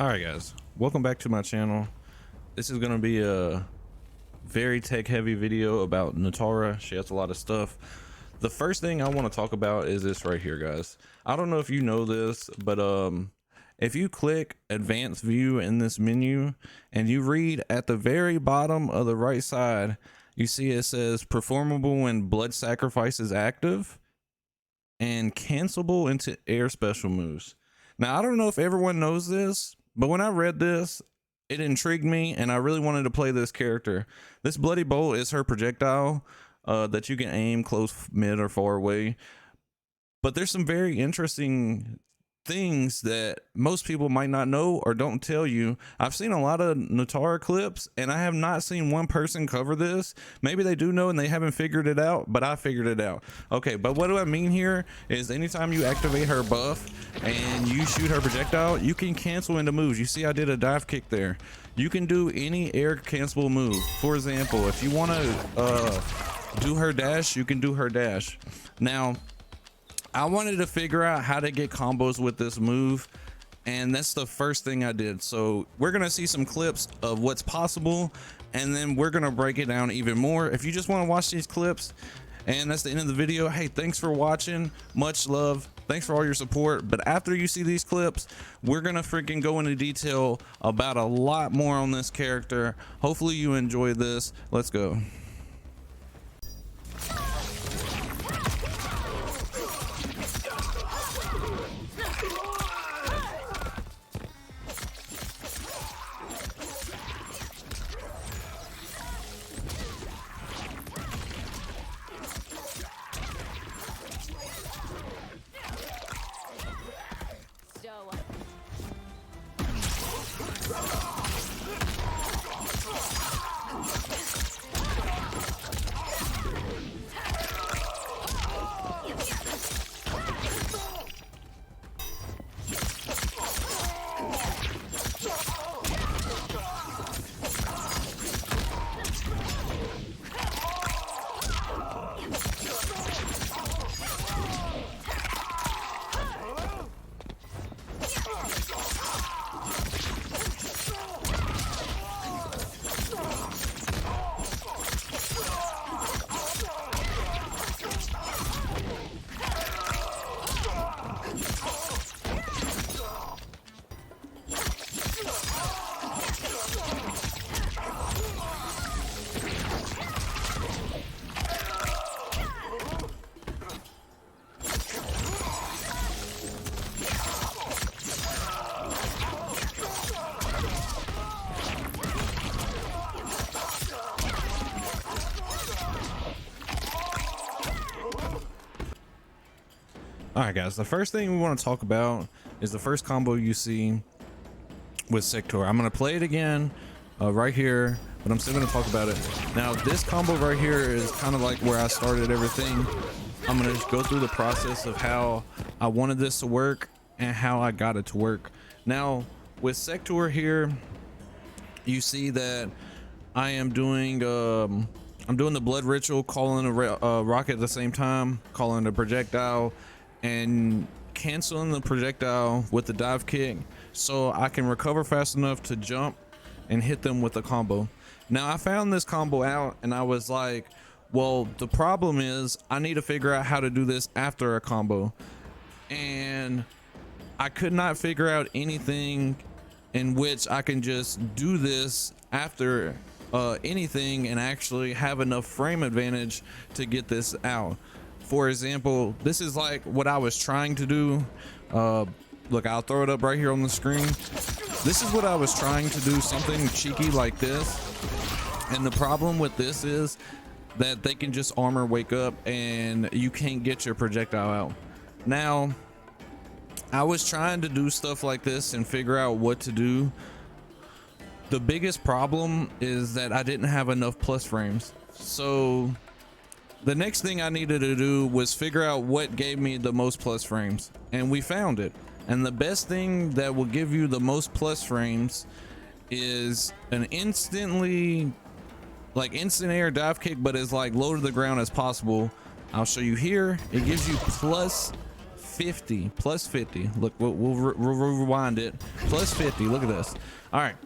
All right, guys, welcome back to my channel. This is going to be a very tech heavy video about Nitara. She has a lot of stuff. The first thing I want to talk about is this right here, guys. I don't know if you know this, but if you click advanced view in this menu and you read at the very bottom of the right side, you see it says performable when blood sacrifice is active and cancelable into air special moves. Now, I don't know if everyone knows this, but when I read this, it intrigued me and I really wanted to play this character. This bloody bolt is her projectile that you can aim close, mid, or far away. But there's some very interesting things that most people might not know or don't tell you. I've seen a lot of Nitara clips and I have not seen one person cover this. Maybe they do know and they haven't figured it out, but I figured it out. Okay, but what do I mean here is anytime you activate her buff and you shoot her projectile, you can cancel into moves. You see I did a dive kick there. You can do any air cancelable move. For example, if you want to do her dash, you can do her dash. Now, I wanted to figure out how to get combos with this move, and that's the first thing I did. So we're gonna see some clips of what's possible, and then we're gonna break it down even more. If you just want to watch these clips, and that's the end of the video, hey, thanks for watching, much love, thanks for all your support. But after you see these clips, we're gonna freaking go into detail about a lot more on this character. Hopefully you enjoy this. Let's go. All right, guys, the first thing we want to talk about is the first combo you see with Sector. I'm going to play it again right here, but I'm still going to talk about it. Now, this combo right here is kind of like where I started everything. I'm going to go through the process of how I wanted this to work and how I got it to work. Now, with Sector here, you see that I am doing I'm doing the blood ritual, calling a rocket at the same time, calling a projectile, and canceling the projectile with the dive kick so I can recover fast enough to jump and hit them with a combo. Now, I found this combo out and I was like, well, the problem is I need to figure out how to do this after a combo, and I could not figure out anything in which I can just do this after anything and actually have enough frame advantage to get this out. For example, this is like what I was trying to do. Look, I'll throw it up right here on the screen. This is what I was trying to do, something cheeky like this. And the problem with this is that they can just armor wake up and you can't get your projectile out. Now, I was trying to do stuff like this and figure out what to do. The biggest problem is that I didn't have enough plus frames. So the next thing I needed to do was figure out what gave me the most plus frames, and we found it. And the best thing that will give you the most plus frames is an instant air dive kick, but is like low to the ground as possible. I'll show you here. It gives you plus 50, plus 50. Look, we'll rewind it. Plus 50, look at this. All right.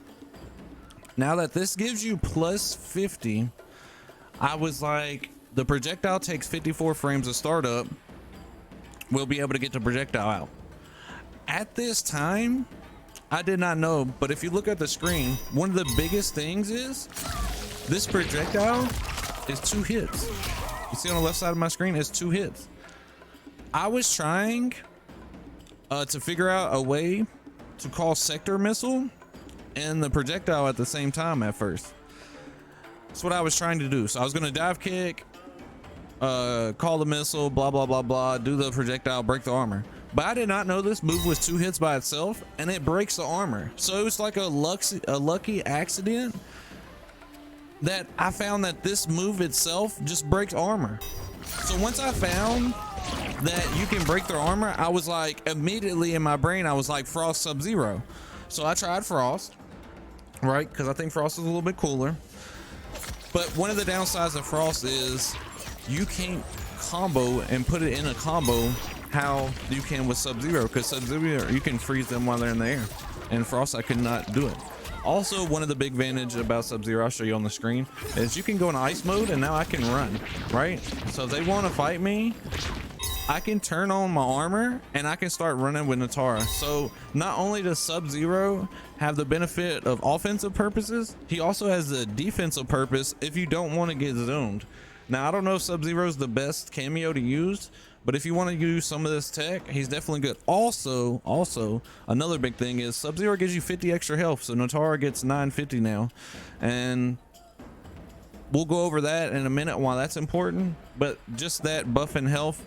Now that this gives you plus 50, I was like, the projectile takes 54 frames of startup. We'll be able to get the projectile out. At this time, I did not know, but if you look at the screen, one of the biggest things is this projectile is 2 hits. You see on the left side of my screen, it's 2 hits. I was trying to figure out a way to call sector missile and the projectile at the same time at first. That's what I was trying to do. So I was gonna dive kick, call the missile, blah, blah, blah, blah, do the projectile, break the armor. But I did not know this move was 2 hits by itself and it breaks the armor. So it was like a lucky accident that I found that this move itself just breaks armor. So once I found that you can break their armor, I was like, immediately in my brain, I was like, Frost Sub-Zero. So I tried Frost, right? Because I think Frost is a little bit cooler. But one of the downsides of Frost is you can't combo and put it in a combo how you can with Sub-Zero, because Sub-Zero, you can freeze them while they're in the air. And Frost, I could not do it. Also, one of the big advantages about Sub-Zero, I'll show you on the screen, is you can go in ice mode and now I can run, right? So if they want to fight me, I can turn on my armor and I can start running with Nitara. So not only does Sub-Zero have the benefit of offensive purposes, he also has a defensive purpose if you don't want to get zoned. Now, I don't know if Sub-Zero is the best cameo to use, but if you want to use some of this tech, he's definitely good. Also, another big thing is Sub-Zero gives you 50 extra health, so Nitara gets 950 now. And we'll go over that in a minute why that's important, but just that buff and health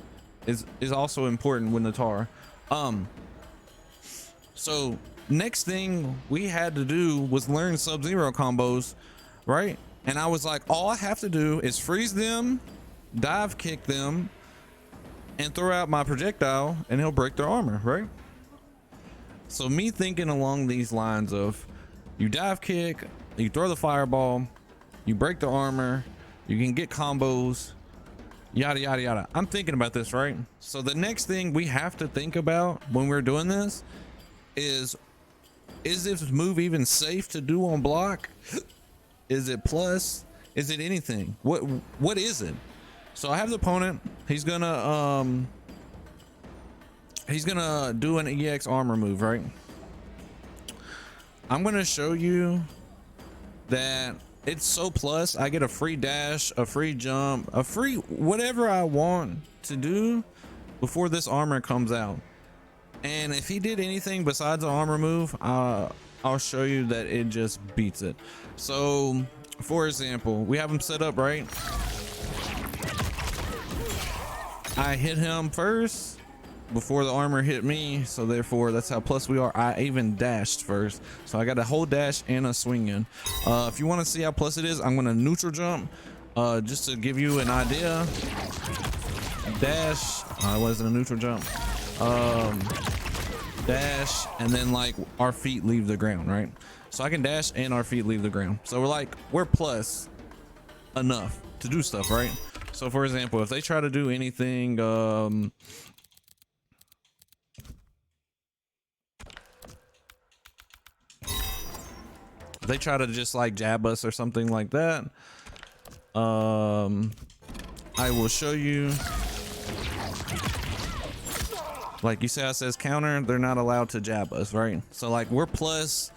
is also important with Nitara. So next thing we had to do was learn Sub-Zero combos, right? And I was like, all I have to do is freeze them, dive kick them, and throw out my projectile and he'll break their armor, right? So me thinking along these lines of you dive kick, you throw the fireball, you break the armor, you can get combos, yada yada yada. I'm thinking about this, right? So the next thing we have to think about when we're doing this is this move even safe to do on block? Is it plus? Is it anything? What is it? So I have the opponent. He's gonna do an EX armor move, right? I'm gonna show you that it's so plus. I get a free dash, a free jump, a free whatever I want to do before this armor comes out. And if he did anything besides the armor move, I'll show you that it just beats it. So for example, we have him set up, right? I hit him first before the armor hit me, so therefore that's how plus we are. I even dashed first, so I got a whole dash and a swing in. If you want to see how plus it is, I'm gonna neutral jump just to give you an idea. Dash, it wasn't a neutral jump. Dash, and then like our feet leave the ground, right? So I can dash and our feet leave the ground, so we're plus enough to do stuff, right? So for example, if they try to do anything, if they try to just like jab us or something like that, I will show you. Like you see how it says counter, they're not allowed to jab us, right? So like we're plus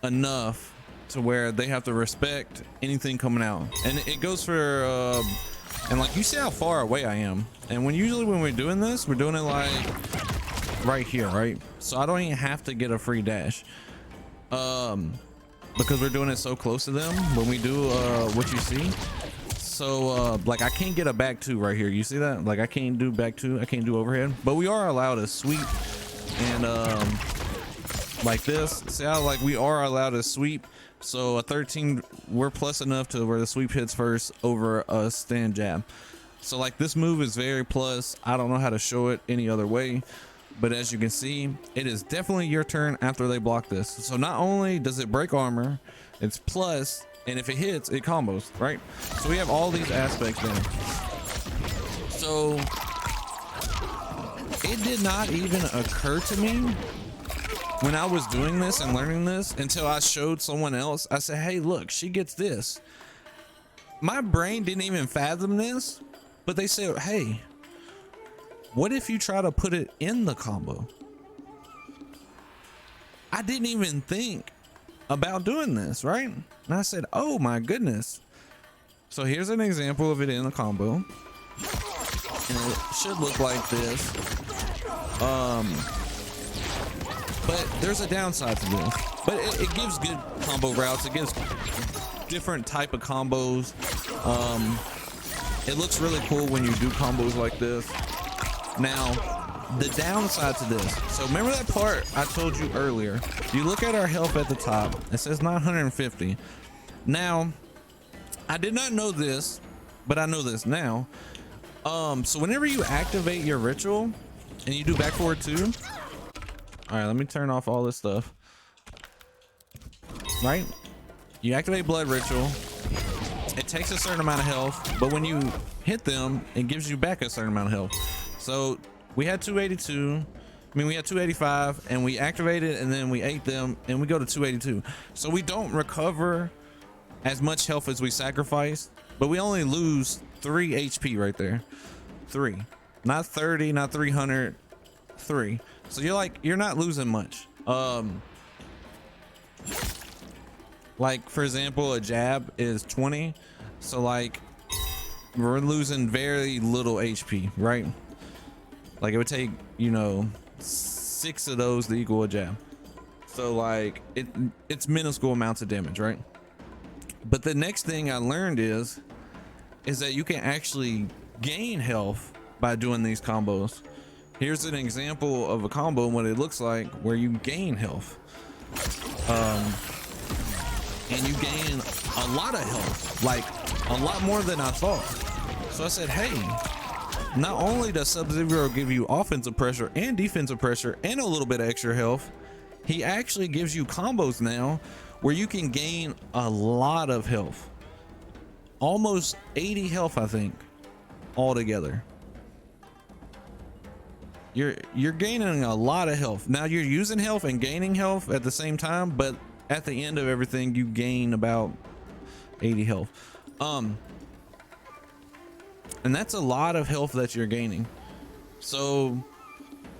enough to where they have to respect anything coming out. And it goes for and like you see how far away I am. And usually when we're doing this, we're doing it like right here, right? So I don't even have to get a free dash. Because we're doing it so close to them when we do what you see. So like I can't get a back two right here. You see that? Like I can't do back two, I can't do overhead, but we are allowed to sweep and like this. See how like we are allowed to sweep. So a 13, we're plus enough to where the sweep hits first over a stand jab. So like this move is very plus. I don't know how to show it any other way, but as you can see, it is definitely your turn after they block this. So not only does it break armor, it's plus, and if it hits, it combos, right? So we have all these aspects there. So it did not even occur to me when I was doing this and learning this until I showed someone else. I said, hey, look, she gets this. My brain didn't even fathom this, but they said, hey, what if you try to put it in the combo? I didn't even think about doing this, right? And I said, oh my goodness. So here's an example of it in the combo. And it should look like this. But there's a downside to this. But it gives good combo routes. It gives different type of combos. It looks really cool when you do combos like this. Now, the downside to this. So remember that part I told you earlier? You look at our health at the top. It says 950. Now, I did not know this, but I know this now. So whenever you activate your ritual and you do back forward 2. All right, let me turn off all this stuff. Right? You activate blood ritual. It takes a certain amount of health, but when you hit them, it gives you back a certain amount of health. So we had 282. I mean, we had 285 and we activated and then we ate them and we go to 282. So we don't recover as much health as we sacrificed, but we only lose 3 HP right there. 3, not 30, not 300, 3. So you're not losing much. Like for example, a jab is 20. So like we're losing very little HP, right? Like it would take, 6 of those to equal a jab. So like it's minuscule amounts of damage, right? But the next thing I learned is that you can actually gain health by doing these combos. Here's an example of a combo and what it looks like where you gain health. And you gain a lot of health, like a lot more than I thought. So I said, hey, not only does Sub-Zero give you offensive pressure and defensive pressure and a little bit of extra health, he actually gives you combos now where you can gain a lot of health. Almost 80 health, I think, altogether. You're gaining a lot of health. Now you're using health and gaining health at the same time, but at the end of everything, you gain about 80 health. And that's a lot of health that you're gaining. So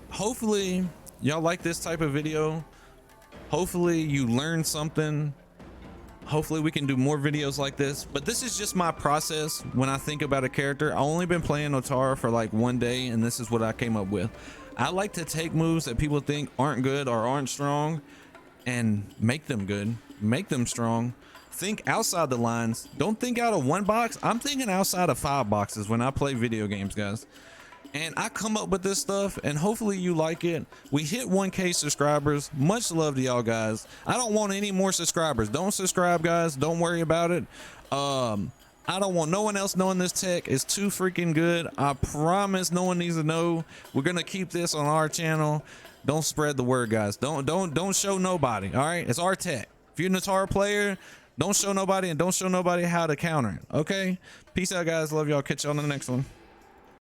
hopefully y'all like this type of video. Hopefully you learn something. Hopefully we can do more videos like this, but this is just my process when I think about a character. I've only been playing Nitara for like 1 day and this is what I came up with. I like to take moves that people think aren't good or aren't strong and make them good, make them strong. Think outside the lines. Don't think out of 1 box. I'm thinking outside of 5 boxes when I play video games, guys. And I come up with this stuff and hopefully you like it. We hit 1K subscribers. Much love to y'all guys. I don't want any more subscribers. Don't subscribe, guys. Don't worry about it. I don't want no one else knowing this tech. It's too freaking good. I promise no one needs to know. We're gonna keep this on our channel. Don't spread the word, guys. Don't show nobody. All right, it's our tech. If you're a Nitara player, don't show nobody and don't show nobody how to counter it. Okay, peace out, guys. Love y'all. Catch you on the next one.